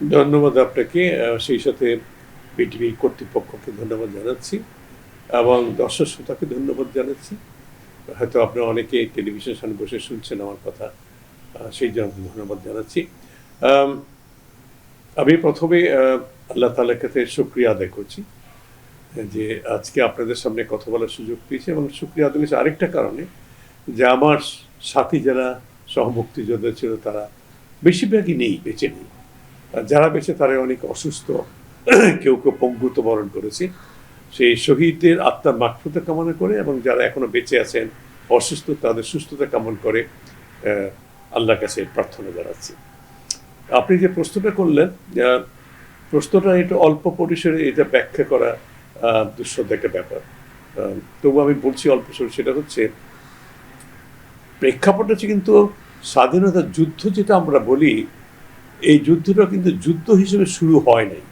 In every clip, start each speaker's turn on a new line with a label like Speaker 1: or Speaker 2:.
Speaker 1: ধন্যবাদ আপনাকে। সেই সাথে বিটিভি কর্তৃপক্ষকে ধন্যবাদ জানাচ্ছি এবং দর্শক শ্রোতাকে ধন্যবাদ জানাচ্ছি। হয়তো আপনারা অনেকে টেলিভিশনের সামনে বসে শুনছেন আমার কথা, সেই জন্য ধন্যবাদ জানাচ্ছি। আম, আমি প্রথমে আল্লাহ তাআলার কাছে শুকরিয়া আদায় করছি যে আজকে আপনাদের সামনে কথা বলার সুযোগ পেয়েছি, এবং শুকরিয়া আদায় করছি আরেকটা কারণে, যে আমার সাথী যারা সহমুক্তিযোদ্ধা ছিল তারা বেশিরভাগই নেই, বেঁচে নেই। আর যারা বেঁচে তারা অনেক অসুস্থ, কেউ কেউ পঙ্গুত্ব বরণ করেছে। সেই শহীদদের আত্মার মাগফিরাত কামনা করে, এবং যারা এখনো বেঁচে আছেন অসুস্থ তাদের সুস্থতা কামনা করে আল্লাহর কাছে প্রার্থনা জানাচ্ছি। আপনি যে প্রশ্নটা করলেন, প্রশ্নটা একটু অল্প পরিসরে এটা ব্যাখ্যা করা দুঃসাধ্য একটা ব্যাপার। তবু আমি বলছি অল্প সরে, সেটা হচ্ছে প্রেক্ষাপট হচ্ছে কিন্তু স্বাধীনতার যুদ্ধ যেটা আমরা বলি, এই যুদ্ধটা কিন্তু যুদ্ধ হিসেবে শুরু হয় নাই।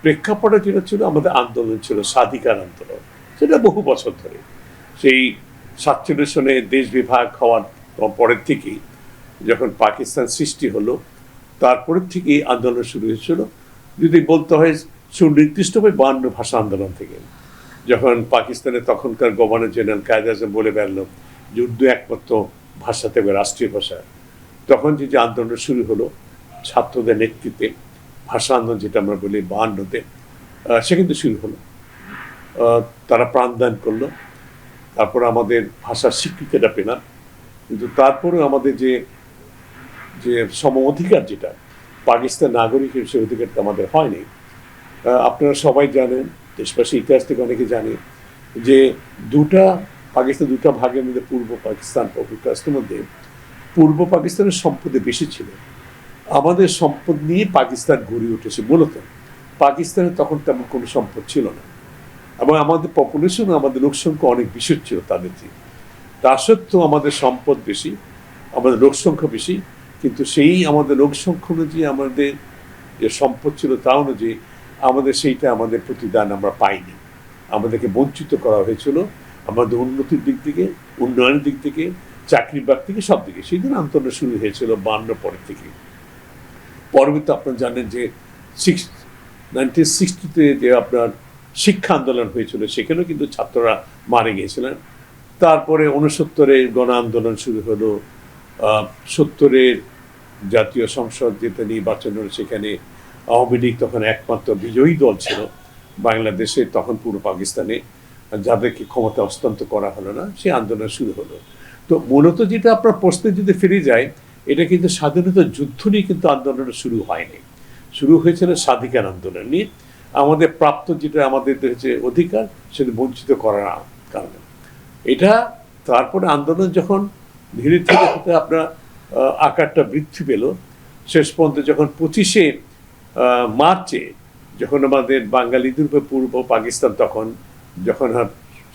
Speaker 1: প্রেক্ষাপটে যেটা ছিল আমাদের আন্দোলন ছিল, স্বাধিকার আন্দোলন, সেটা বহু বছর ধরে। সেই 47 সনে দেশ বিভাগ হওয়ার পরের থেকেই, যখন পাকিস্তান সৃষ্টি হলো তারপরের থেকেই আন্দোলন শুরু হয়েছিল। যদি বলতে হয় সুনির্দিষ্টভাবে 52 ভাষা আন্দোলন থেকে, যখন পাকিস্তানে তখনকার গভর্নর জেনারেল কায়েদ আজম বলে বেড়াল যে উর্দু একমাত্র ভাষাতে হবে রাষ্ট্রীয় ভাষা, তখন যে আন্দোলন শুরু হলো ছাত্রদের নেতৃত্বে, ভাষা আন্দোলন যেটা আমরা বলি 52-তে, সে কিন্তু শুরু হলো। তারা প্রাণদান করলো, তারপর আমাদের ভাষার স্বীকৃতিটা পেলাম। কিন্তু তারপরেও আমাদের যে যে সম অধিকার, যেটা পাকিস্তান নাগরিক হিসেবে অধিকারটা আমাদের হয়নি। আপনারা সবাই জানেন, দেশবাসী ইতিহাস থেকে অনেকে জানে যে পাকিস্তান দুটা ভাগের মধ্যে পূর্ব পাকিস্তান ও যুক্তরাষ্ট্রের মধ্যে পূর্ব পাকিস্তানের সম্পদে বেশি ছিল। আমাদের সম্পদ নিয়ে পাকিস্তান গড়ে উঠেছে। মূলত পাকিস্তানে তখন তেমন কোনো সম্পদ ছিল না, এবং আমাদের পপুলেশন, আমাদের লোকসংখ্যা অনেক বেশি ছিল তাদের থেকে। তা সত্ত্বেও আমাদের সম্পদ বেশি, আমাদের লোকসংখ্যা বেশি, কিন্তু সেই আমাদের লোকসংখ্যা অনুযায়ী আমাদের যে সম্পদ ছিল তা অনুযায়ী আমাদের প্রতিদান আমরা পাইনি। আমাদেরকে বঞ্চিত করা হয়েছিল আমাদের উন্নতির দিক থেকে, উন্নয়নের দিক থেকে, চাকরির বাগ থেকে, সব দিকে। সেই দিন আন্দোলন শুরু হয়েছিল 52 পরের থেকে। পরবর্তী আপনারা জানেন যে 1960-তে যে আপনার শিক্ষা আন্দোলন হয়েছিল, সেখানেও কিন্তু ছাত্ররা মারা গিয়েছিলেন। তারপরে 69-এ গণ আন্দোলন শুরু হলো। 70-এর জাতীয় সংসদ যেটা নির্বাচন হলো, সেখানে আওয়ামী লীগ তখন একমাত্র বিজয়ী দল ছিল বাংলাদেশে, তখন পূর্ব পাকিস্তানে, যাদেরকে ক্ষমতা হস্তান্তর করা হলো না, সেই আন্দোলন শুরু হলো। তো মূলত যেটা আপনার প্রশ্নে যদি ফিরে যায়, এটা কিন্তু স্বাধীনতা যুদ্ধ নিয়ে কিন্তু আন্দোলন শুরু হয়নি, শুরু হয়েছিল স্বাধিকার আন্দোলন নিয়ে। আমাদের প্রাপ্ত যেটা আমাদের হচ্ছে অধিকার, সেটা বঞ্চিত করার কারণে এটা। তারপরে আন্দোলন যখন ধীরে ধীরে আপনার আকারটা বৃদ্ধি পেল, শেষ পর্যন্ত যখন 25শে মার্চে যখন আমাদের বাঙালিদের উপর পূর্ব পাকিস্তান, তখন যখন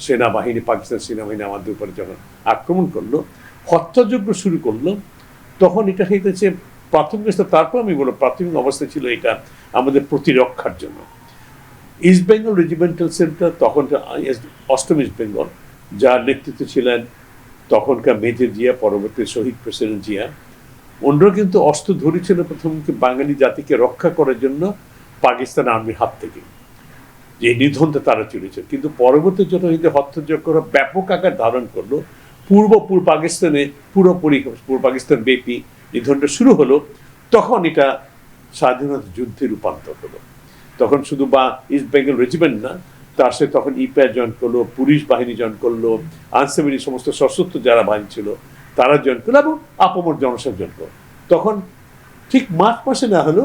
Speaker 1: সেনাবাহিনী, পাকিস্তান সেনাবাহিনী আমাদের উপরে যখন আক্রমণ করলো, হত্যাযজ্ঞ শুরু করলো, তখন এটা হয়েছে প্রাথমিক অবস্থা। তারপর আমি বলবো প্রাথমিক অবস্থা ছিল এটা আমাদের প্রতিরক্ষার জন্য। ইস্ট বেঙ্গল রেজিমেন্টাল সেন্টার, তখন 8ম ইস্ট বেঙ্গল, যার নেতৃত্বে ছিলেন তখনকার মেজর জিয়া, পরবর্তী শহীদ প্রেসিডেন্ট জিয়া। অন্যরা কিন্তু অস্ত্র ধরেছিল প্রথম বাঙালি জাতিকে রক্ষা করার জন্য পাকিস্তান আর্মির হাত থেকে, যে নিধনটা তারা চলেছে। কিন্তু পরবর্তী যত হত্যাযজ্ঞ ব্যাপক আকার ধারণ করলো, পূর্ব পাকিস্তানে পুরোপুরি পূর্ব পাকিস্তান ব্যাপী নিধনটা শুরু হলো, তখন এটা স্বাধীনতা যুদ্ধে রূপান্তর হলো। তখন শুধু ইস্ট বেঙ্গল রেজিমেন্ট না, তার সাথে তখন ইপিআর জয়েন করলো, পুলিশ বাহিনী জয়েন করলো, আনসার সমস্ত সশস্ত্র যারা বাহিনী ছিল তারা জয়েন করলো, এবং আপামর জনসাধারণ জয়েন করলো। তখন ঠিক মার্চ মাসে না হলো,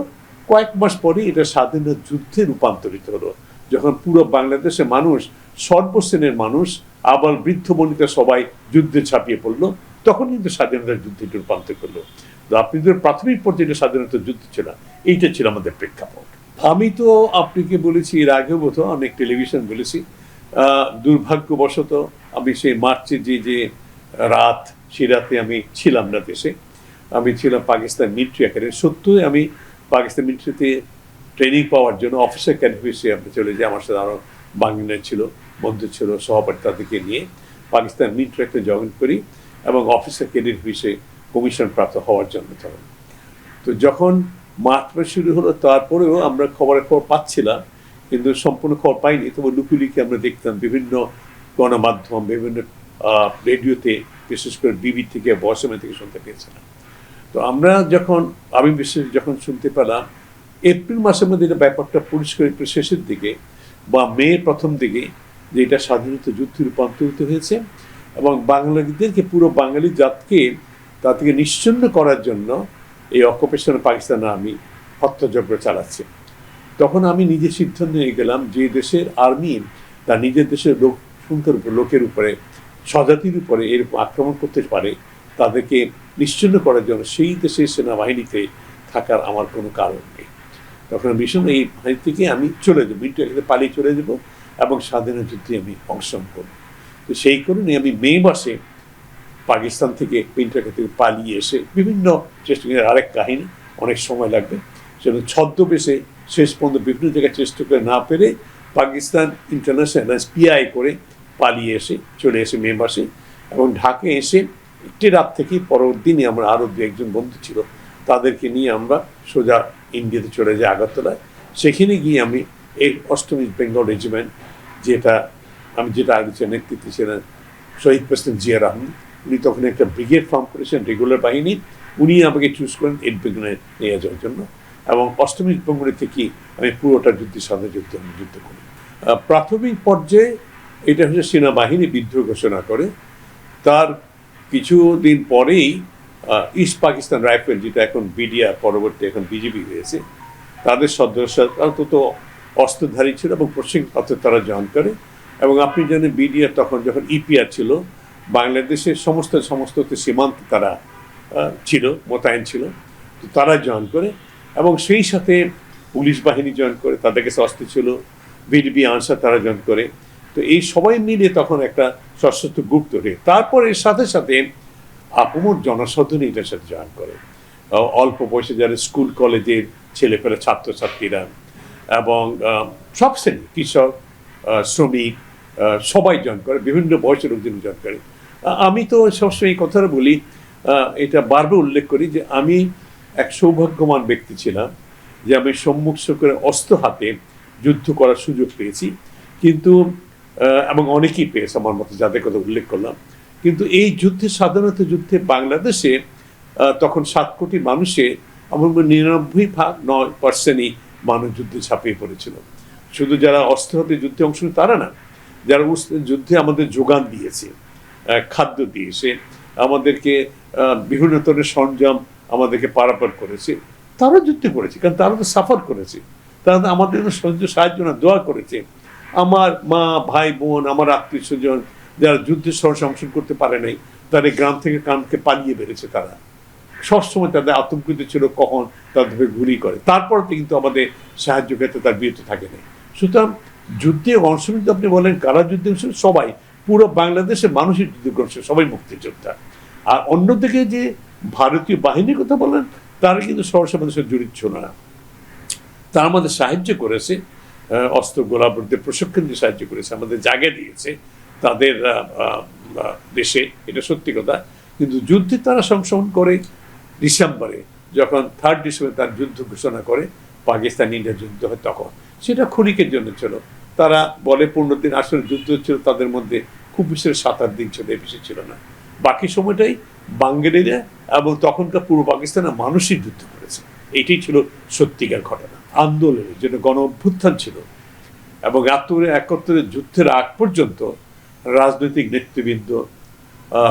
Speaker 1: কয়েক মাস পরে এটা স্বাধীনতা যুদ্ধে রূপান্তরিত হলো, যখন পুরো বাংলাদেশের মানুষ, সর্বশ্রেণীর মানুষ, আবার বৃদ্ধ বনিতা সবাই যুদ্ধে ছাপিয়ে পড়লো, তখন কিন্তু স্বাধীনতার যুদ্ধে রূপান্তর করলো। তো আপনি যদি প্রাথমিক পর্যায়ে স্বাধীনতার যুদ্ধ ছিল, এইটা ছিল আমাদের প্রেক্ষাপট। আমি তো আপনাকে বলেছি এর আগেও বোধহয় অনেক টেলিভিশন বলেছি, দুর্ভাগ্যবশত আমি সেই মার্চে যে রাত, সে রাতে আমি ছিলাম না দেশে। আমি ছিলাম পাকিস্তান মিলিটারি একাডেমি। সত্যই আমি পাকিস্তান মিলিটারিতে ট্রেনিং পাওয়ার জন্য অফিসার ক্যাডারে আমি চলে যাই। আমার সাথে আরও বাঙালি ছিল, বন্ধু ছিল, সহপাঠী, তাদেরকে নিয়ে পাকিস্তান মিলিটারিতে জয়েন করি, এবং অফিসার ক্যাডার হিসেবে কমিশন প্রাপ্ত হওয়ার জন্য তখন। তো যখন মার্চ মাস শুরু হলো, তারপরেও আমরা খবর পাচ্ছিলাম, কিন্তু সম্পূর্ণ খবর পাইনি। তবে লুকিয়ে আমরা দেখতাম বিভিন্ন গণমাধ্যম, বিভিন্ন রেডিওতে, বিশেষ করে বিবি থেকে, বয়সমে থেকে শুনতে পেয়েছিলাম। তো আমি বিশেষ যখন শুনতে পেলাম এপ্রিল মাসের মধ্যে এটা ব্যাপারটা পরিষ্কার, একটু শেষের দিকে বা মে প্রথম দিকে, যে এটা স্বাধীনতা যুদ্ধে রূপান্তরিত হয়েছে এবং বাঙালিদেরকে, পুরো বাঙালি জাতকে তা থেকে নিশ্চিহ্ন করার জন্য এই অকুপেশন পাকিস্তান আর্মি হত্যাযজ্ঞ চালাচ্ছে, তখন আমি নিজে সিদ্ধান্ত নিয়ে গেলাম যে দেশের আর্মি তার নিজের দেশের লোকের উপরে, স্বজাতির উপরে এরকম আক্রমণ করতে পারে, তাদেরকে নিশ্চিহ্ন করার জন্য সেই দেশের সেনাবাহিনীতে থাকার আমার কোনো কারণ নেই। তখন ভীষণ এই বাহিনী থেকে আমি চলে যাবো, ইন্ডিয়াতে পালিয়ে চলে যাব এবং স্বাধীনতা যুদ্ধে আমি অংশগ্রহণ করব। তো সেই কারণে আমি মে মাসে পাকিস্তান থেকে ইন্ডিয়া থেকে পালিয়ে এসে বিভিন্ন চেষ্টা, আরেক কাহিনী, অনেক সময় লাগবে, সেটা ছদ্মবেশে শেষ পর্যন্ত বিভিন্ন জায়গায় চেষ্টা করে না পেরে পাকিস্তান ইন্টারন্যাশনাল পিআই করে পালিয়ে এসে চলে এসে মে মাসে, এবং ঢাকায় এসে একটি রাত থেকে পরের দিনই আমরা আরও দু একজন বন্ধু ছিল তাদেরকে নিয়ে আমরা সোজা ইন্ডিয়াতে চলে যাই আগরতলায়। সেখানে গিয়ে আমি এই 8ম ইস্ট বেঙ্গল রেজিমেন্ট, যেটা আগে নেতৃত্বে ছিলেন শহীদ প্রেসিডেন্ট জিয়া রহমান, উনি তখন একটা ব্রিগেড ফর্ম করেছেন, রেগুলার বাহিনী, উনি আমাকে চুজ করেন ইস্ট বেঙ্গলে নিয়ে যাওয়ার জন্য, এবং 8ম ইস্ট বেঙ্গলে থেকে আমি পুরোটা যুদ্ধের সাথে যুদ্ধ করি। প্রাথমিক পর্যায়ে এটা হচ্ছে সেনাবাহিনী বিদ্রোহ ঘোষণা করে, তার কিছুদিন পরেই ইস্ট পাকিস্তান রাইফেল, যেটা এখন বিডিআর, পরবর্তী এখন বিজেপি হয়েছে, তাদের সদস্যরা তো অস্ত্রধারী ছিল এবং প্রশিক্ষণপত্র তারা জয়েন করে। এবং আপনি জানেন বিডিআর তখন যখন ইপিআর ছিল, বাংলাদেশের সমস্ত সীমান্তে তারা ছিল, মোতায়েন ছিল, তো তারা জয়েন করে, এবং সেই সাথে পুলিশ বাহিনী জয়েন করে, তাদের কাছে অস্ত্র ছিল, বিডিবি আনসার তারা জয়েন করে। তো এই সবাই মিলে তখন একটা সশস্ত্র গ্রুপ তৈরি। তারপর এর সাথে সাথে আপমর জনসাধারণ এটার সাথে জয়েন করে, অল্প বয়সে যারা স্কুল কলেজের ছেলেপেলে, ছাত্রছাত্রীরা, এবং সব শ্রেণী, কৃষক, শ্রমিক, সবাই জয়েন করে, বিভিন্ন বয়সের লোকজন জয়েন করে। আমি তো সবসময় এই কথাটা বলি, এটা বারবার উল্লেখ করি যে আমি এক সৌভাগ্যবান ব্যক্তি ছিলাম যে আমি সম্মুখ করে অস্ত্র হাতে যুদ্ধ করার সুযোগ পেয়েছি, কিন্তু এবং অনেকেই পেয়েছে আমার মতো, যাদের কথা উল্লেখ করলাম। কিন্তু এই যুদ্ধে, স্বাধীনতা যুদ্ধে বাংলাদেশে তখন 7 কোটি মানুষে আমার 99.9%ই মানুষ যুদ্ধে ঝাঁপিয়ে পড়েছিল। শুধু যারা অস্ত্র হাতে যুদ্ধে অংশ নেয় তারা না, যারা যুদ্ধে আমাদের যোগান দিয়েছে, খাদ্য দিয়েছে, আমাদেরকে বিভিন্ন ধরনের সরঞ্জাম আমাদেরকে পারাপার করেছে, তারা যুদ্ধে করেছে, কারণ তারা তো সাফার করেছে, তারা আমাদের সাহায্য না, দোয়া করেছে। আমার মা, ভাই, বোন, আমার আত্মীয় স্বজন যারা যুদ্ধের সরাসরি অংশগ্রহণ করতে পারে নাই, তাদের গ্রাম থেকে গ্রামকে পালিয়ে বেড়েছে, তারা সবসময় তাদের আতঙ্কিত ছিল কখন তাদের গুলি করে, তারপর কিন্তু আমাদের সাহায্য ক্ষেত্রে তার বিরত থাকে নাই। সুতরাং যুদ্ধে অংশগ্রহণ, আপনি বলেন কারা যুদ্ধে অংশগ্রহণ, সবাই, পুরো বাংলাদেশের মানুষের যুদ্ধে অংশগ্রহণ, সবাই মুক্তিযোদ্ধা। আর অন্যদিকে যে ভারতীয় বাহিনীর কথা বলেন, তারা কিন্তু সরাসরি আমাদের সাথে জড়িত ছিল না, তারা আমাদের সাহায্য করেছে, অস্ত্র গোলাবর্দের প্রশিক্ষণ দিয়ে সাহায্য করেছে, আমাদের জায়গা দিয়েছে তাদের দেশে, এটা সত্যি কথা। কিন্তু যুদ্ধে তারা সংশোধন করে ডিসেম্বরে, যখন 3 ডিসেম্বর তার যুদ্ধ ঘোষণা করে, পাকিস্তান ইন্ডিয়া যুদ্ধ হয়, তখন সেটা ক্ষণিকের জন্য ছিল। তারা বলে 15 দিন, আসলে যুদ্ধ ছিল তাদের মধ্যে খুব বেশি 7-8 দিন ছিল, বেশি ছিল না। বাকি সময়টাই বাঙালিরা এবং তখনকার পূর্ব পাকিস্তানের মানুষই যুদ্ধ করেছে। এটাই ছিল সত্যিকার ঘটনা। আন্দোলনের জন্য গণ অভ্যুত্থান ছিল, এবং 71 যুদ্ধের আগ পর্যন্ত রাজনৈতিক নেতৃবৃন্দ,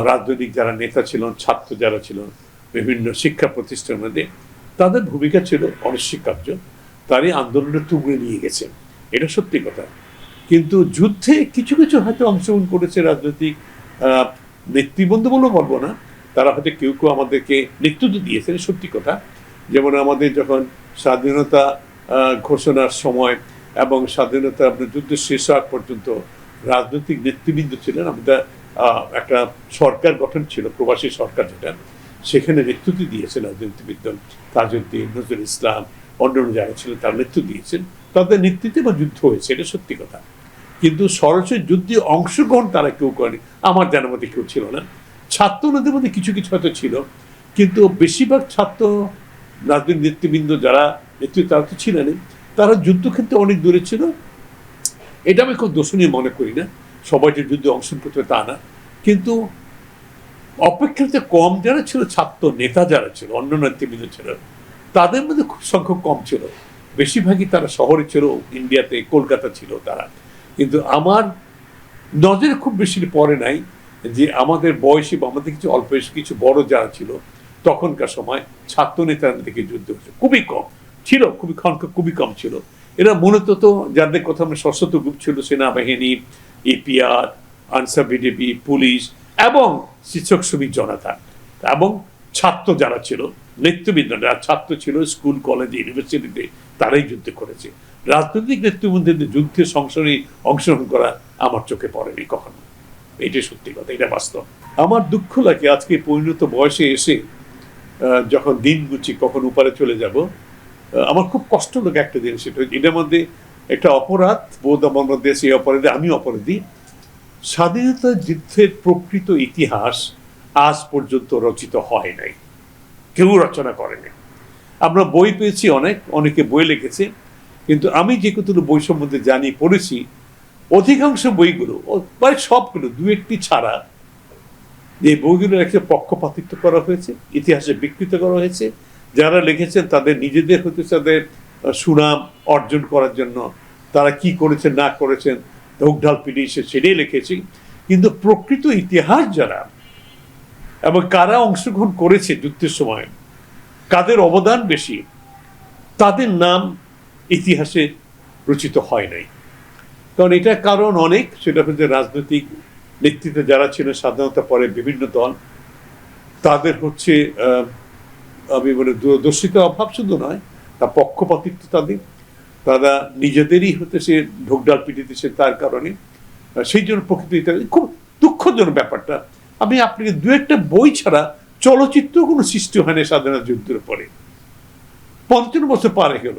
Speaker 1: রাজনৈতিক যারা নেতা ছিলেন, ছাত্র যারা ছিলেন, বিভিন্ন শিক্ষা প্রতিষ্ঠানের মধ্যে, তাদের ভূমিকা ছিল অনস্বীকার্য, তারই আন্দোলনে তুলে নিয়ে গেছে, এটা সত্যি কথা। কিন্তু যুদ্ধে কিছু কিছু হয়তো অংশগ্রহণ করেছে রাজনৈতিক নেতৃবৃন্দ বলেও বলবো না, তারা হয়তো কেউ কেউ আমাদেরকে নেতৃত্ব দিয়েছে, সত্যি কথা। যেমন আমাদের যখন স্বাধীনতা ঘোষণার সময় এবং স্বাধীনতা আপনার যুদ্ধের শেষ আগ পর্যন্ত রাজনৈতিক নেতৃবৃন্দ ছিলেন, আমাদের একটা সরকার গঠন ছিল, প্রবাসী সরকার, যেটা সেখানে নেতৃত্ব দিয়েছেন রাজনীতিবিদ তাজউদ্দিন, নজরুল ইসলাম, অন্যান্য যারা ছিলেন তারা নেতৃত্ব দিয়েছেন, তাদের নেতৃত্বে বা যুদ্ধ হয়েছে, এটা সত্যি কথা। কিন্তু সরাসরি যুদ্ধে অংশগ্রহণ তারা কেউ করেনি, আমার জানার মধ্যে কেউ ছিল না। ছাত্রদের মধ্যে কিছু কিছু হয়তো ছিল, কিন্তু বেশিরভাগ ছাত্র রাজনৈতিক নেতৃবৃন্দ যারা নেতৃত্ব তারা তো ছিলেনই, তারা যুদ্ধক্ষেত্রে অনেক দূরে ছিল। এটা আমি খুব দোষণীয় মনে করি না, সবাই যে যুদ্ধে অংশগ্রহণ করতে তা না, কিন্তু অপেক্ষাকৃত কম যারা ছিল, ছাত্র নেতা যারা ছিল, অন্য নেতৃবৃন্দ ছিল, তাদের মধ্যে খুব সংখ্যক কম ছিল। বেশিরভাগই তারা শহরে ছিল, ইন্ডিয়াতে কলকাতা ছিল তারা। কিন্তু আমার নজরে খুব বেশি পড়ে নাই যে আমাদের বয়সী বা আমাদের কিছু অল্প বয়সী কিছু বড় যারা ছিল তখনকার সময় ছাত্র নেতাদের দিকে যুদ্ধ হচ্ছে খুবই কম ছিল, খুবই কম ছিল। এরা মূলত তো যাদের কথা আমরা সশস্ত্র গ্রুপ ছিল, সেনাবাহিনী, এপিআর, আনসার ভিডিপি, পুলিশ এবং শিক্ষক শ্রমিক জনতা এবং ছাত্র যারা ছিল, নেতৃবৃন্দ যারা ছাত্র ছিল স্কুল কলেজে ইউনিভার্সিটিতে, তারাই যুদ্ধ করেছে। রাজনৈতিক নেতৃবৃন্দের যুদ্ধে সংসদে অংশগ্রহণ করা আমার চোখে পড়েনি কখনো। এটাই সত্যি কথা, এটা বাস্তব। আমার দুঃখ লাগে আজকে পরিণত বয়সে এসে যখন দিন গুছি কখন উপরে চলে যাব, আমার খুব কষ্ট লাগে একটা জিনিস, সেটা এটার মধ্যে একটা অপরাধ বোধ আমার মধ্যে, সেই অপরাধে আমি অপরাধী। স্বাধীনতা যুদ্ধের প্রকৃত ইতিহাস আজ পর্যন্ত রচিত হয় নাই, কেউ রচনা করেনি। আমরা বই পেয়েছি অনেকে বই লিখেছে, কিন্তু আমি যে কতগুলো বই সম্বন্ধে জানি, পড়েছি, অধিকাংশ বইগুলো প্রায় সবগুলো দু একটি ছাড়া এই বইগুলোর একটা পক্ষপাতিত্ব করা হয়েছে, ইতিহাসে বিকৃত করা হয়েছে। যারা লিখেছেন তাদের নিজেদের হতে তাদের সুনাম অর্জন করার জন্য তারা কি করেছেন না করেছেন ঢোকঢাল পিটিয়ে সেটাই লিখেছি। কিন্তু প্রকৃত ইতিহাস যারা এবং কারা অংশগ্রহণ করেছে যুদ্ধের সময়, কাদের অবদান বেশি, তাদের নাম ইতিহাসে রচিত হয় নাই। কারণ এটা কারণ অনেক, সেটা হচ্ছে রাজনৈতিক নেতৃত্বে যারা ছিল স্বাধীনতা পরে বিভিন্ন দল, তাদের হচ্ছে আমি বলে দূরদর্শিতা অভাব শুধু নয়, তা পক্ষপাতিত্ব তাদের, তারা নিজেদেরই হতে সে ঢোকঢাল পিটিতেছে তার কারণে। সেই জন্য প্রকৃত ইতিহাস খুব দুঃখজনক ব্যাপারটা। আমি আপনাকে দু একটা বই ছাড়া চলচ্চিত্র কোনো সৃষ্টি হয়নি স্বাধীনতা যুদ্ধের পরে, ৫৫ বছর পারে গেল।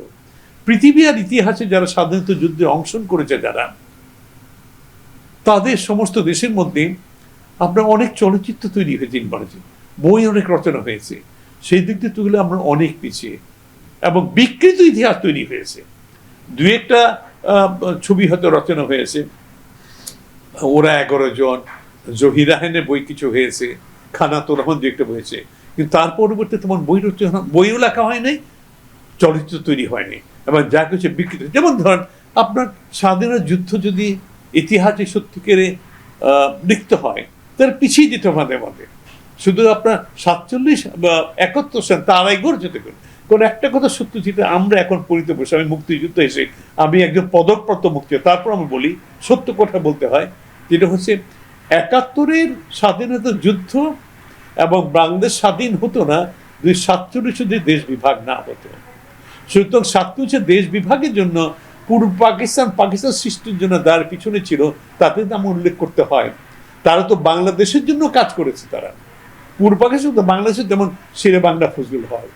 Speaker 1: পৃথিবী আর ইতিহাসে যারা স্বাধীনতা যুদ্ধে অংশগ্রহণ করেছে যারা, তাদের সমস্ত দেশের মধ্যে আপনার অনেক চলচ্চিত্র তৈরি হয়েছে, বই অনেক রচনা হয়েছে। সেই দিক দিয়ে তুলে আমরা অনেক পিছিয়ে, এবং বিকৃত ইতিহাস তৈরি হয়েছে। দু একটা ছবি হয়তো রচনা হয়েছে, ওরা 11 জন, জহির রাহানের বই কিছু হয়েছে, খানাতুর রহমান দু একটা হয়েছে, কিন্তু তার পরবর্তী তোমার বই রচনা, বইও লেখা হয় নাই, চলচ্চিত্র তৈরি হয়নি, এবং যা কিছু বিকৃত। যেমন ধরেন আপনার স্বাধীনতা যুদ্ধ যদি ইতিহাসে সত্যিকারে লিখতে হয়, তার পিছিয়ে দিতে মাঝে মাঝে, শুধু আপনার 47 বা 71 সাল তার আগে যেতে পারে। কোন একটা কথা সত্য, যেটা আমরা এখন পড়িতে বসে, আমি মুক্তিযুদ্ধ এসে আমি একজন পদকপ্রাপ্ত মুক্তিযোদ্ধা, তারপর আমি বলি সত্য কথা বলতে হয়, যেটা হচ্ছে 71-এর স্বাধীনতা যুদ্ধ এবং বাংলাদেশ স্বাধীন হতো না যদি 47 দেশ বিভাগ না হতো। সুতরাং 47 দেশ বিভাগের জন্য পূর্ব পাকিস্তান সৃষ্টির জন্য যার পিছনে ছিল, তাদের নাম উল্লেখ করতে হয়। তারা তো বাংলাদেশের জন্য কাজ করেছে। তারা পূর্ব পাকিস্তান তো বাংলাদেশের, যেমন শেরে বাংলা ফজলুল হক,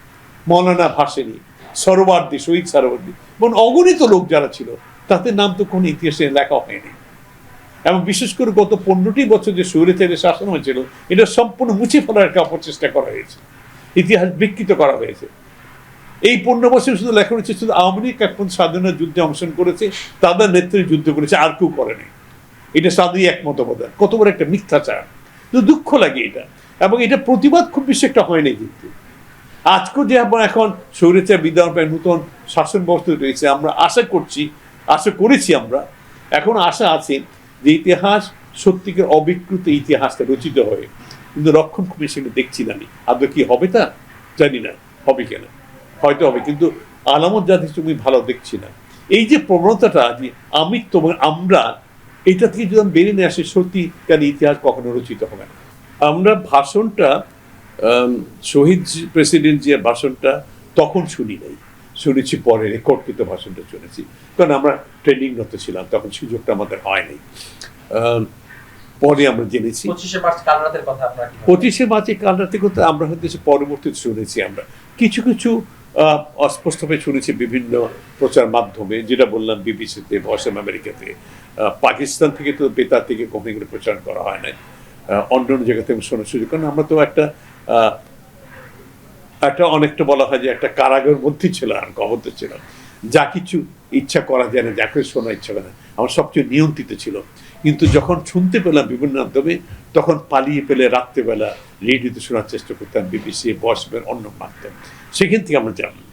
Speaker 1: মৌলানা ভাসানী, সরোয়ার্দী, শহীদ সরোয়ার্দী এবং অগণিত লোক যারা ছিল, তাদের নাম তো কোনো ইতিহাসে লেখা হয়নি। এবং বিশেষ করে গত 15টি বছর যে স্বৈরাচারের শাসন হয়েছিল, এটা সম্পূর্ণ মুছে ফেলার একটা অপচেষ্টা করা হয়েছে, ইতিহাস বিকৃত করা হয়েছে। এই 15 বছর শুধু লেখা হয়েছে শুধু আওয়ামী লীগ এখন স্বাধীনতা যুদ্ধে অংশগ্রহণ করেছে, তাদের নেতৃত্বে যুদ্ধ করেছে, আর কেউ করেনি। এটা সাধুই একমত অবদান, কত বড় একটা মিথ্যাচার। দুঃখ লাগে এটা, এবং এটা প্রতিবাদ খুব বেশি একটা হয়নি। কিন্তু আজকে যে আমরা এখন স্বৈরাচার বিধান পায়, নতুন শাসন ব্যবস্থা রয়েছে, আমরা আশা করেছি আমরা, এখন আশা আছে যে ইতিহাস সত্যিকার অবিকৃত ইতিহাসটা রচিত হয়, কিন্তু রক্ষণ খুব বেশি দেখছি না। আদৌ কি হবে তা জানি না, হবে কেন, হয়তো হবে, কিন্তু আলামত জাতি তুমি ভালো দেখছি না। এই যে প্রবণতাটা যে আমরা, এটা থেকে যদি বেরিয়ে নিয়ে আসে, সত্যিকার ইতিহাস কখনো রচিত হবে না। আমরা ভাষণটা, শহীদ প্রেসিডেন্ট যে ভাষণটা তখন শুনি নাই, শুনেছি পরে রেকর্ডকৃত ভাষণটা শুনেছি, কারণ আমরা ট্রেনিংরত ছিলাম, তখন সুযোগটা আমাদের হয়নি। পরে আমরা জেনেছি
Speaker 2: 25শে মার্চ কাল রাতের কথা।
Speaker 1: 25শে মার্চে কাল রাতের কথা আমরা হয়তো পরবর্তীতে শুনেছি। আমরা কিছু কিছু অস্পষ্টভাবে শুনেছি বিভিন্ন প্রচার মাধ্যমে, যেটা বললাম বিবিসিতে, ভয়েস অফ আমেরিকাতে। পাকিস্তান থেকে তো বেতার থেকে কখনো এগুলো প্রচার করা হয় না, অন্য অন্য জায়গা থেকে শোনার সুযোগ, কারণ আমরা তো একটা একটা অনেকটা বলা হয় যে একটা কারাগারের মধ্যে ছিল, আর কবদ্ধ ছিল, যা কিছু ইচ্ছা করা যায় না, যাকে শোনা ইচ্ছা করে না, আমার সবচেয়ে নিয়ন্ত্রিত ছিল। কিন্তু যখন শুনতে পেলাম বিভিন্ন মাধ্যমে, তখন পালিয়ে পেলে রাত্রেবেলা রেডিওতে শোনার চেষ্টা করতাম, বিবিসি, বসবের অন্য মাধ্যম, সেখান থেকে আমরা জানলাম।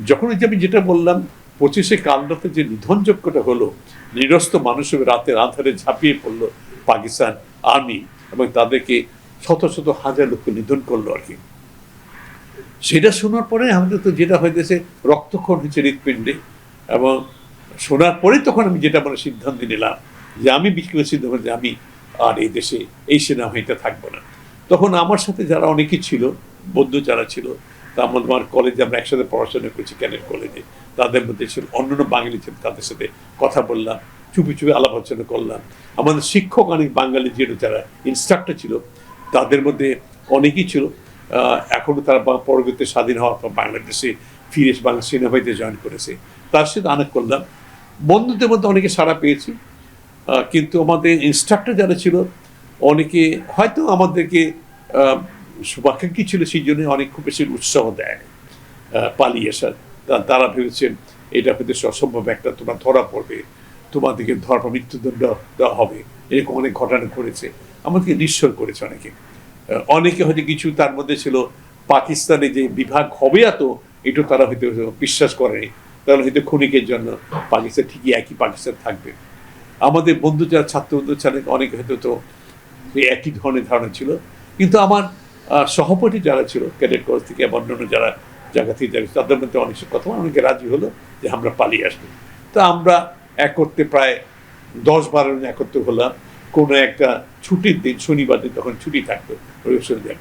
Speaker 1: যখন ওই যে আমি যেটা বললাম 25শে কালরাতে যে নিধনযজ্ঞটা হলো, নিরস্ত মানুষের রাতের আধারে ঝাঁপিয়ে পড়লো পাকিস্তান আর্মি এবং তাদেরকে শত শত হাজার লোক নিধন করলো আর কি, সেটা শোনার পরে আমাদের তো যেটা হয়েছে রক্তক্ষরণ হয়েছে হৃৎপিণ্ডে। এবং শোনার পরে তখন আমি যেটা মানে সিদ্ধান্ত নিলাম যে আমি বিক্রি সিদ্ধান্ত যে আমি আর এই দেশে এই সেনাবাহিনীতে থাকবো না। তখন আমার সাথে যারা অনেকে ছিল, বন্ধু যারা ছিল, তা আমার কলেজে আমরা একসাথে পড়াশোনা করছি ক্যাডেট কলেজে, তাদের মধ্যে ছিল অন্যান্য বাঙালি ছিল, তাদের সাথে কথা বললাম, চুপি চুপি আলাপ আলোচনা করলাম। আমাদের শিক্ষক অনেক বাঙালি ছিল, যারা ইনস্ট্রাক্টর ছিল, তাদের মধ্যে অনেকেই ছিল এখনো তারা পরবর্তী স্বাধীন হওয়ার পর বাংলাদেশে ফিরে এসে বাংলা সেনাবাহিনীতে জয়েন করেছে, তার সাথে আলাপ করলাম। বন্ধুদের মধ্যে অনেকে সাড়া পেয়েছি, কিন্তু আমাদের ইনস্ট্রাক্টর যারা ছিল অনেকে হয়তো আমাদেরকে শুভাকাঙ্ক্ষী ছিল, সেই জন্য অনেক খুব বেশি উৎসাহ দেয় পালিয়ে আসার। তারা ভেবেছেন এটা হয়তো অসম্ভব, একটা তোমরা ধরা পড়বে, তোমাদেরকে ধরা মৃত্যুদণ্ড দেওয়া হবে, এরকম অনেক ঘটনা ঘটেছে, আমাদেরকে নিঃস্বর করেছে অনেকে। অনেকে হয়তো কিছু তার মধ্যে ছিল পাকিস্তানে যে বিভাগ হবে, এত এটা তারা হয়তো বিশ্বাস করেনি, তাহলে হয়তো ক্ষণিকের জন্য পাকিস্তান ঠিকই একই পাকিস্তান থাকবে। আমাদের বন্ধু যারা ছাত্র বন্ধু ছিলেন অনেকে হয়তো তো একই ধরনের ধারণা ছিল। কিন্তু আমার সহপাঠী যারা ছিল ক্যাডেট কলেজ থেকে, অন্যান্য যারা জায়গা থেকে যারা, তাদের মধ্যে অনেক কথা অনেকে রাজি হলো যে আমরা পালিয়ে আসবো। তা আমরা এক করতে প্রায় 10-12 জন একত্র হলাম। কোনো একটা ছুটির দিন, শনিবার দিন, তখন ছুটি থাকতো, রবিবার দিন,